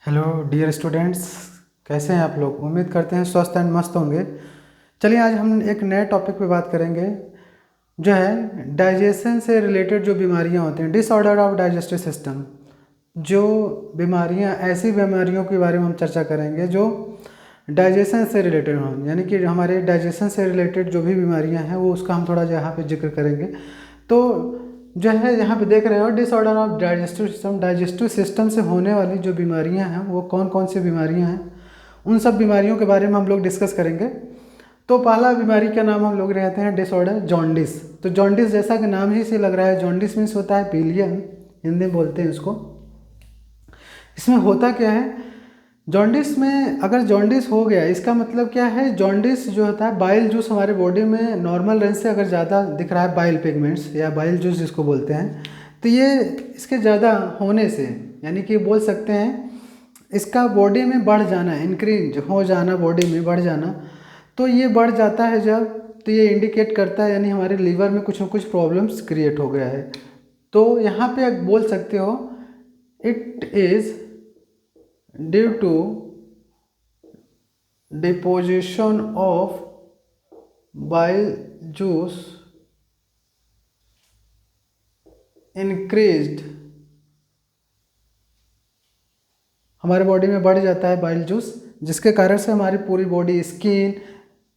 Hello dear students, कैसे हैं आप लोग। उम्मीद करते हैं स्वस्थ एंड मस्त होंगे। चलिए आज हम एक नए टॉपिक पे बात करेंगे, जो है डाइजेशन से रिलेटेड जो बीमारियां होती हैं, डिसऑर्डर ऑफ डाइजेस्टिव सिस्टम। जो बीमारियां, ऐसी बीमारियों के बारे में हम चर्चा करेंगे जो डाइजेशन से रिलेटेड हों, यानी कि हमारे डाइजेशन से रिलेटेड जो भी बीमारियां हैं वो उसका हम थोड़ा यहाँ पे जिक्र करेंगे। तो जो है यहाँ पे देख रहे हो डिसऑर्डर ऑफ डाइजेस्टिव सिस्टम से होने वाली जो बीमारियां हैं वो कौन कौन सी बीमारियां हैं, उन सब बीमारियों के बारे में हम लोग डिस्कस करेंगे। तो पहला बीमारी का नाम हम लोग रहते हैं डिसऑर्डर जॉन्डिस। तो जॉन्डिस जैसा कि नाम ही से लग रहा है, जॉन्डिस मीन्स होता है पीलिया, हिंदी में बोलते हैं इसको। इसमें होता क्या है, जॉन्डिस में अगर जॉन्डिस हो गया इसका मतलब क्या है, जॉन्डिस जो होता है बाइल जूस हमारे बॉडी में नॉर्मल रेंज से अगर ज़्यादा दिख रहा है, बाइल पिगमेंट्स या बाइल जूस जिसको बोलते हैं, तो ये इसके ज़्यादा होने से, यानी कि बोल सकते हैं इसका बॉडी में बढ़ जाना, इंक्रीज हो जाना, बॉडी में बढ़ जाना, तो ये बढ़ जाता है जब, तो ये इंडिकेट करता है यानी हमारे लीवर में कुछ ना कुछ प्रॉब्लम्स क्रिएट हो गया है। तो यहाँ पे आप बोल सकते हो it is due to deposition of bile juice increased, हमारे बॉडी में बढ़ जाता है बाइल जूस, जिसके कारण से हमारी पूरी बॉडी, स्किन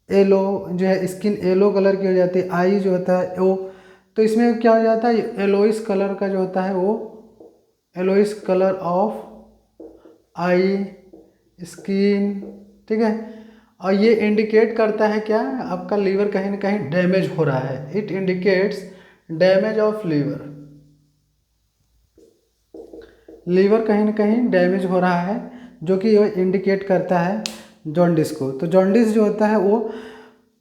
येलो जो है, स्किन येलो कलर की हो जाती है, आई जो होता है वो, तो इसमें क्या हो जाता है, येलोइस कलर का जो होता है वो, येलोइस कलर ऑफ आई, स्किन, ठीक है। और ये इंडिकेट करता है क्या, आपका लीवर कहीं ना कहीं डैमेज हो रहा है। It indicates damage of liver, liver कहीं ना कहीं डैमेज हो रहा है, जो कि ये इंडिकेट करता है जॉन्डिस को। तो जॉन्डिस जो होता है वो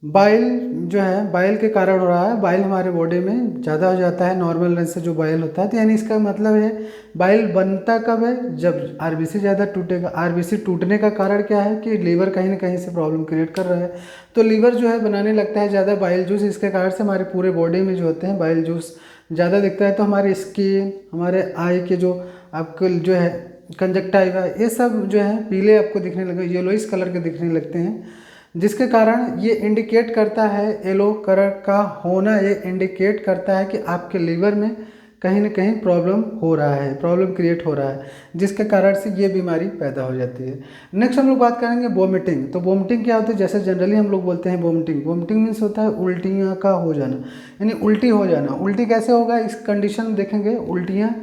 बाइल जो है, बाइल के कारण हो रहा है। बाइल हमारे बॉडी में ज़्यादा हो जाता है नॉर्मल रेंज से जो बाइल होता है, तो यानी इसका मतलब है बाइल बनता कब है, जब आरबीसी ज़्यादा टूटेगा। आरबीसी टूटने का कारण क्या है कि लीवर कहीं ना कहीं से प्रॉब्लम क्रिएट कर रहा है, तो लीवर जो है बनाने लगता है ज़्यादा बाइल जूस, इसके कारण से हमारे पूरे बॉडी में जो होते हैं बाइल जूस ज़्यादा दिखता है। तो हमारी स्किन, हमारे आई के जो आपको जो है कंजक्टाइवा, ये सब जो है पीले आपको दिखने लगे, येलोइस कलर के दिखने लगते हैं, जिसके कारण ये इंडिकेट करता है, येलो कलर का होना ये इंडिकेट करता है कि आपके लीवर में कहीं ना कहीं प्रॉब्लम हो रहा है, प्रॉब्लम क्रिएट हो रहा है, जिसके कारण से ये बीमारी पैदा हो जाती है। नेक्स्ट हम लोग बात करेंगे वोमिटिंग। तो वोमिटिंग क्या होती है, जैसे जनरली हम लोग बोलते हैं वोमिटिंग, वोमिटिंग मीन्स होता है उल्टियाँ का हो जाना, यानी उल्टी हो जाना। उल्टी कैसे होगा, इस कंडीशन देखेंगे, उल्टियाँ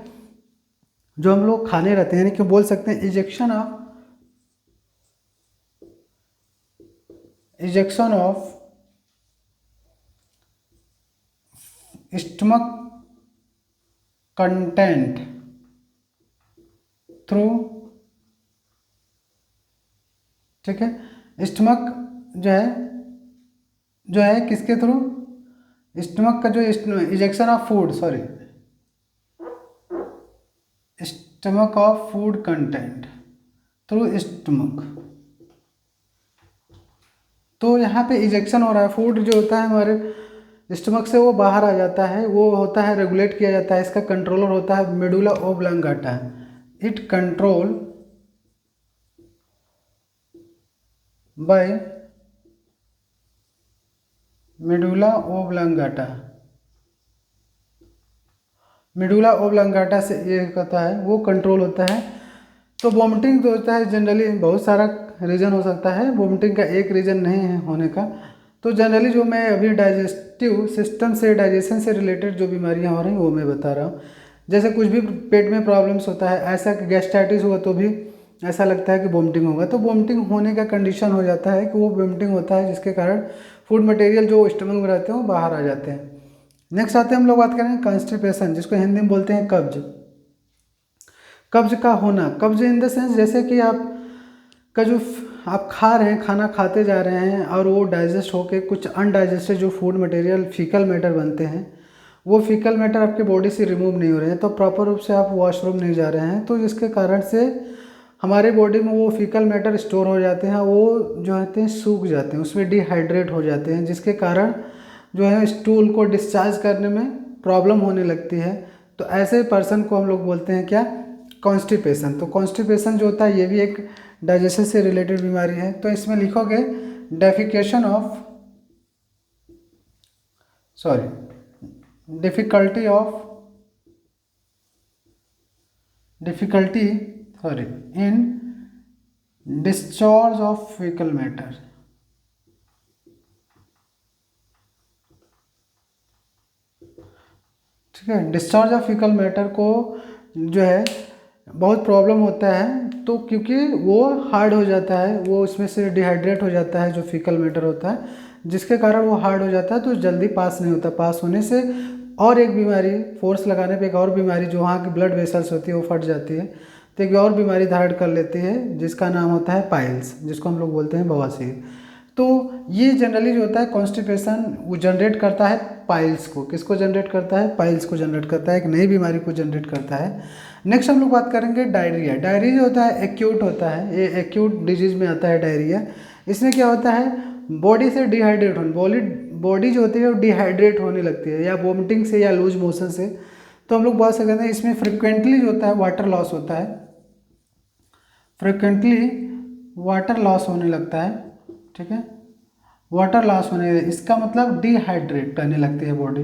जो हम लोग खाने रहते हैं, यानी कि बोल सकते हैं ejection of stomach content through, ठीक है। स्टमक जो है किसके थ्रू, स्टमक का जो ejection of food, sorry, stomach of food content through stomach. तो यहाँ पे इजेक्शन हो रहा है, फूड जो होता है हमारे स्टमक से वो बाहर आ जाता है, वो होता है रेगुलेट किया जाता है, इसका कंट्रोलर होता है medulla oblongata. It control by medulla oblongata, medulla oblongata से ये कहता है, वो कंट्रोल होता है। तो वोमिटिंग जो होता है जनरली बहुत सारा रीज़न हो सकता है, वोमिटिंग का एक रीज़न नहीं है होने का। तो जनरली जो मैं अभी डाइजेस्टिव सिस्टम से, डाइजेशन से रिलेटेड जो बीमारियां हो रही हैं वो मैं बता रहा हूँ। जैसे कुछ भी पेट में प्रॉब्लम्स होता है, ऐसा कि गैस्ट्राइटिस हुआ तो भी ऐसा लगता है कि वोमिटिंग होगा, तो वोमिटिंग होने का कंडीशन हो जाता है कि वो वोमिटिंग होता है, जिसके कारण फूड मटेरियल जो स्टमक में रहते हैं वो बाहर आ जाते हैं। नेक्स्ट आते हैं हम लोग बात करेंगे कॉन्स्टिपेशन, जिसको हिंदी में बोलते हैं कब्ज। कब्ज का होना, कब्ज इन द सेंस जैसे कि आप का जो आप खा रहे हैं, खाना खाते जा रहे हैं और वो डाइजेस्ट होके कुछ अनडाइजेस्टेड जो फूड मटेरियल फीकल मैटर बनते हैं, वो फीकल मैटर आपके बॉडी से रिमूव नहीं हो रहे हैं, तो प्रॉपर रूप से आप वॉशरूम नहीं जा रहे हैं, तो जिसके कारण से हमारे बॉडी में वो फीकल मैटर स्टोर हो जाते हैं, वो जो होते हैं सूख जाते हैं, उसमें डिहाइड्रेट हो जाते हैं, जिसके कारण जो है स्टूल को डिस्चार्ज करने में प्रॉब्लम होने लगती है। तो ऐसे पर्सन को हम लोग बोलते हैं क्या, कॉन्स्टिपेशन। तो कॉन्स्टिपेशन जो होता है ये भी एक डाइजेशन से रिलेटेड बीमारी है। तो इसमें लिखोगे defecation of difficulty in discharge of faecal matter. ठीक है, डिस्चार्ज ऑफ फीकल मैटर को जो है बहुत प्रॉब्लम होता है, तो क्योंकि वो हार्ड हो जाता है, वो उसमें से डिहाइड्रेट हो जाता है जो फीकल मैटर होता है, जिसके कारण वो हार्ड हो जाता है तो जल्दी पास नहीं होता। पास होने से और एक बीमारी, फोर्स लगाने पे एक और बीमारी जो वहाँ की ब्लड वेसल्स होती है वो फट जाती है, तो एक और बीमारी धारण कर लेती है जिसका नाम होता है पाइल्स, जिसको हम लोग बोलते हैं बवासीर। तो ये जनरली जो होता है कॉन्स्टिपेशन वो जनरेट करता है पाइल्स को। किसको जनरेट करता है? पाइल्स को जनरेट करता है, एक नई बीमारी को जनरेट करता है। नेक्स्ट हम लोग बात करेंगे डायरिया। डायरिया जो होता है एक्यूट होता है, ये एक्यूट डिजीज में आता है डायरिया। इसमें क्या होता है, बॉडी से डिहाइड्रेट होने, बॉडी जो होती है वो डिहाइड्रेट होने लगती है, या वोमिटिंग से या लूज मोशन से। तो हम लोग बात सकते हैं इसमें फ्रिक्वेंटली जो होता है वाटर लॉस होता है, फ्रिक्वेंटली वाटर लॉस होने लगता है। ठीक है, वाटर लॉस होने, इसका मतलब डिहाइड्रेट करने लगती है बॉडी,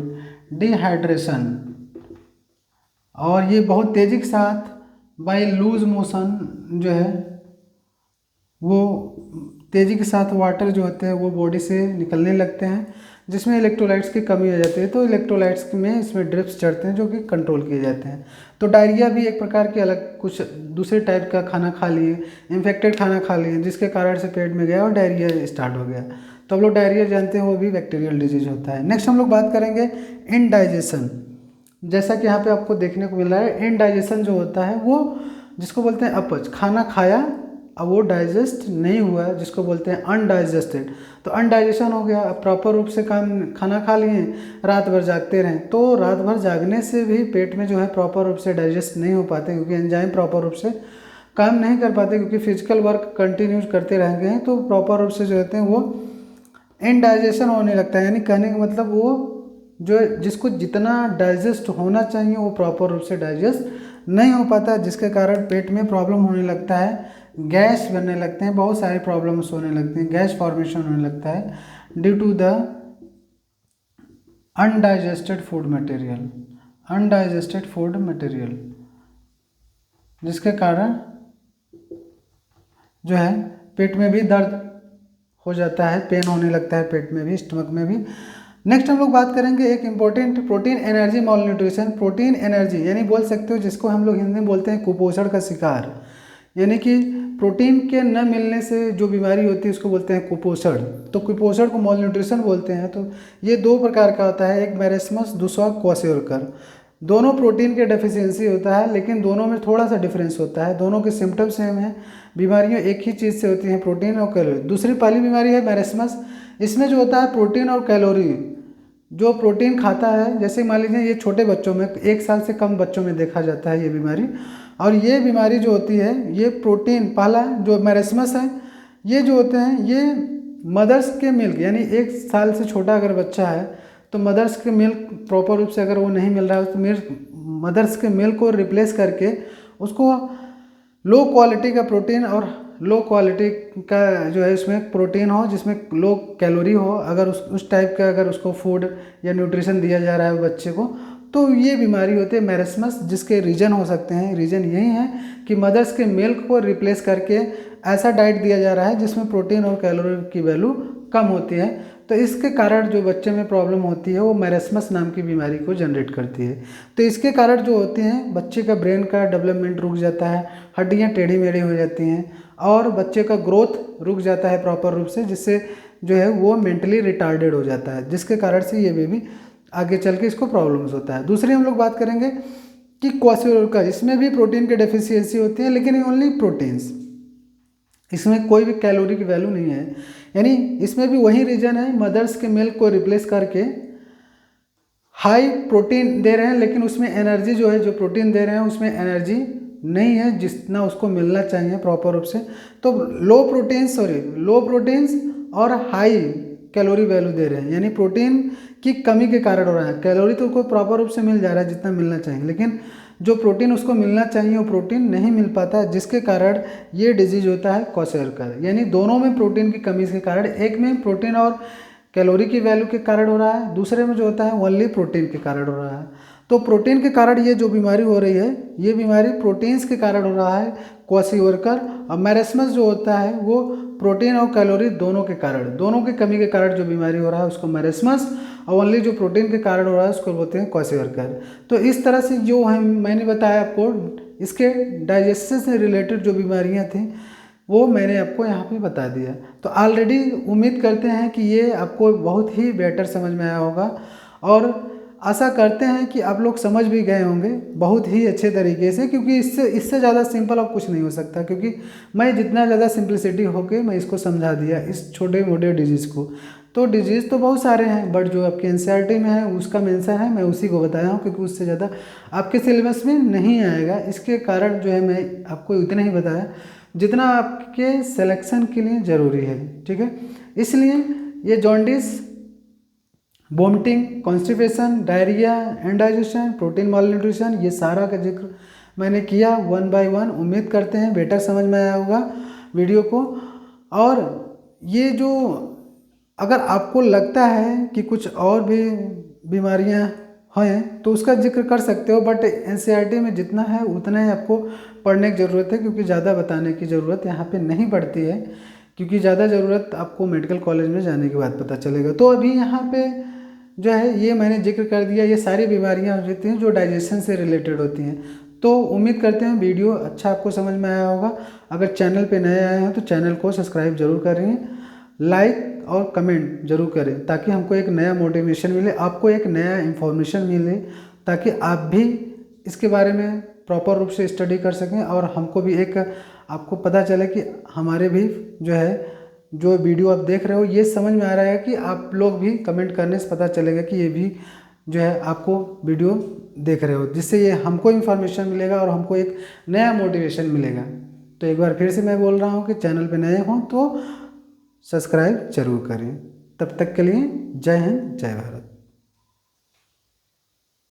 डिहाइड्रेशन। और ये बहुत तेज़ी के साथ बाय लूज मोशन जो है वो तेज़ी के साथ वाटर जो होते हैं वो बॉडी से निकलने लगते हैं, जिसमें इलेक्ट्रोलाइट्स की कमी हो जाती है। तो इलेक्ट्रोलाइट्स में इसमें ड्रिप्स चढ़ते हैं जो कि कंट्रोल किए जाते हैं। तो डायरिया भी एक प्रकार के अलग कुछ दूसरे टाइप का खाना खा लिए, इन्फेक्टेड खाना खा लिए, जिसके कारण से पेट में गया और डायरिया स्टार्ट हो गया। तो हम लोग डायरिया जानते हैं वो भी बैक्टीरियल डिजीज होता है। नेक्स्ट हम लोग बात करेंगे इनडाइजेशन। जैसा कि यहाँ पे आपको देखने को मिल रहा है, इनडाइजेशन जो होता है वो जिसको बोलते हैं अपच, खाना खाया अब वो डाइजेस्ट नहीं हुआ है, जिसको बोलते हैं अनडाइजेस्टेड। तो अनडाइजेशन हो गया, अब प्रॉपर रूप से खाना खा लिए, रात भर जागते रहें, तो रात भर जागने से भी पेट में जो है प्रॉपर रूप से डाइजेस्ट नहीं हो पाते, क्योंकि एंजाइम प्रॉपर रूप से काम नहीं कर पाते, क्योंकि फिजिकल वर्क कंटिन्यूज करते रहेंगे हैं, तो प्रॉपर रूप से जो होते हैं वो इनडाइजेशन होने लगता है। यानी कहने का मतलब वो जो जिसको जितना डाइजेस्ट होना चाहिए वो प्रॉपर रूप से डाइजेस्ट नहीं हो पाता, जिसके कारण पेट में प्रॉब्लम होने लगता है, गैस बनने लगते हैं, बहुत सारी प्रॉब्लम्स होने लगती हैं, गैस फॉर्मेशन होने लगता है due to the undigested food material, undigested food material, जिसके कारण जो है पेट में भी दर्द हो जाता है, पेन होने लगता है पेट में भी, स्टमक में भी। नेक्स्ट हम लोग बात करेंगे एक important protein energy mall nutrition. Protein energy यानी बोल सकते हो जिसको हम लोग हिंदी में बोलते हैं कुपोषण का शिकार, यानी कि प्रोटीन के न मिलने से जो बीमारी होती है उसको बोलते हैं कुपोषण। तो कुपोषण को मॉल न्यूट्रिशन बोलते हैं। तो ये दो प्रकार का होता है, एक मैरेस्मस, दूसरा क्वाशियोरकर। दोनों प्रोटीन के डेफिशिएंसी होता है, लेकिन दोनों में थोड़ा सा डिफरेंस होता है, दोनों के सिम्टम्स सेम हैं, बीमारियां एक ही चीज़ से होती हैं, प्रोटीन और कैलोरी। दूसरी पहली बीमारी है मैरेस्मस, इसमें जो होता है प्रोटीन और कैलोरी, जो प्रोटीन खाता है, जैसे मान लीजिए ये छोटे बच्चों में, 1 साल से कम बच्चों में देखा जाता है ये बीमारी। और ये बीमारी जो होती है ये प्रोटीन, पहला जो मैरेस्मस है, ये जो होते हैं ये मदर्स के मिल्क, यानी 1 साल से छोटा अगर बच्चा है तो मदर्स के मिल्क प्रॉपर रूप से अगर वो नहीं मिल रहा है तो मदर्स के मिल्क को रिप्लेस करके उसको लो क्वालिटी का प्रोटीन और लो क्वालिटी का जो है इसमें प्रोटीन हो, जिसमें लो कैलोरी हो, अगर उस टाइप का अगर उसको फूड या न्यूट्रिशन दिया जा रहा है बच्चे को, तो ये बीमारी होती है मैरेस्मस। जिसके रीजन हो सकते हैं, रीजन यही है कि मदर्स के मिल्क को रिप्लेस करके ऐसा डाइट दिया जा रहा है जिसमें प्रोटीन और कैलोरी की वैल्यू कम होती है। तो इसके कारण जो बच्चे में प्रॉब्लम होती है वो मैरेस्मस नाम की बीमारी को जनरेट करती है। तो इसके कारण जो होते हैं बच्चे का ब्रेन का डेवलपमेंट रुक जाता है, हड्डियाँ टेढ़ी मेढ़ी हो जाती हैं और बच्चे का ग्रोथ रुक जाता है प्रॉपर रूप से, जिससे जो है वो मेंटली रिटार्डेड हो जाता है, जिसके कारण से ये बेबी आगे चल के इसको प्रॉब्लम्स होता है। दूसरी हम लोग बात करेंगे कि क्वाशियोरकर, इसमें भी प्रोटीन की डेफिशिएंसी होती है, लेकिन ओनली प्रोटीन्स, इसमें कोई भी कैलोरी की वैल्यू नहीं है। यानी इसमें भी वही रीजन है, मदर्स के मिल्क को रिप्लेस करके हाई प्रोटीन दे रहे हैं, लेकिन उसमें एनर्जी जो है, जो प्रोटीन दे रहे हैं उसमें एनर्जी नहीं है जितना उसको मिलना चाहिए प्रॉपर रूप से। तो लो प्रोटीन्स और हाई कैलोरी वैल्यू दे रहे हैं, यानी प्रोटीन की कमी के कारण हो रहा है। कैलोरी तो कोई प्रॉपर रूप से मिल जा रहा है जितना मिलना चाहिए, लेकिन जो प्रोटीन उसको मिलना चाहिए वो प्रोटीन नहीं मिल पाता, जिसके कारण ये डिजीज होता है क्वेशरकर। यानी दोनों में प्रोटीन की कमी के कारण, एक में प्रोटीन और कैलोरी की वैल्यू के कारण हो रहा है, दूसरे में जो होता है ओनली प्रोटीन के कारण हो रहा है। तो प्रोटीन के कारण ये जो बीमारी हो रही है, ये बीमारी प्रोटीन्स के कारण हो रहा है क्वेशरकर। और मैरेस्मस जो होता है वो प्रोटीन और कैलोरी दोनों के कारण, दोनों की कमी के कारण जो बीमारी हो रहा है उसको मैरेस्मस, और ओनली जो प्रोटीन के कारण हो रहा है उसको बोलते हैं क्वेशरकर। तो इस तरह से जो है मैंने बताया आपको, इसके डाइजेशन से रिलेटेड जो बीमारियां थी वो मैंने आपको यहाँ पे बता दिया। तो ऑलरेडी उम्मीद करते हैं कि ये आपको बहुत ही बेटर समझ में आया होगा, और आशा करते हैं कि आप लोग समझ भी गए होंगे बहुत ही अच्छे तरीके से, क्योंकि इससे ज़्यादा सिंपल अब कुछ नहीं हो सकता। क्योंकि मैं जितना ज़्यादा सिंपलिसिटी होके मैं इसको समझा दिया इस छोटे मोटे डिजीज़ को। तो डिजीज़ तो बहुत सारे हैं, बट जो आपके एनसीईआरटी में है उसका मेंशन है, मैं उसी को बताया हूँ, क्योंकि उससे ज़्यादा आपके सिलेबस में नहीं आएगा। इसके कारण जो है मैं आपको इतना ही बताया जितना आपके सिलेक्शन के लिए ज़रूरी है, ठीक है। इसलिए ये jaundice, vomiting, constipation, diarrhoea, indigestion, protein malnutrition, ये सारा का जिक्र मैंने किया 1 बाय 1। उम्मीद करते हैं बेटर समझ में आया होगा वीडियो को। और ये जो अगर आपको लगता है कि कुछ और भी बीमारियां हैं तो उसका जिक्र कर सकते हो, बट एनसीईआरटी में जितना है उतना ही आपको पढ़ने की ज़रूरत है, क्योंकि ज़्यादा बताने की ज़रूरत यहाँ पे नहीं पड़ती है, क्योंकि ज़्यादा ज़रूरत आपको मेडिकल कॉलेज में जाने के बाद पता चलेगा। तो अभी यहाँ पे जो है ये मैंने जिक्र कर दिया, ये सारी बीमारियाँ होती हैं जो डाइजेशन से रिलेटेड होती हैं। तो उम्मीद करते हैं वीडियो अच्छा आपको समझ में आया होगा। अगर चैनल पे नए आए हैं तो चैनल को सब्सक्राइब जरूर करें, लाइक और कमेंट जरूर करें, ताकि हमको एक नया मोटिवेशन मिले, आपको एक नया इन्फॉर्मेशन मिले, ताकि आप भी इसके बारे में प्रॉपर रूप से स्टडी कर सकें, और हमको भी एक आपको पता चले कि हमारे भी जो है जो वीडियो आप देख रहे हो ये समझ में आ रहा है, कि आप लोग भी कमेंट करने से पता चलेगा कि ये भी जो है आपको वीडियो देख रहे हो, जिससे ये हमको इन्फॉर्मेशन मिलेगा और हमको एक नया मोटिवेशन मिलेगा। तो एक बार फिर से मैं बोल रहा हूँ कि चैनल पे नए हों तो सब्सक्राइब जरूर करें। तब तक के लिए जय हिंद, जय भारत।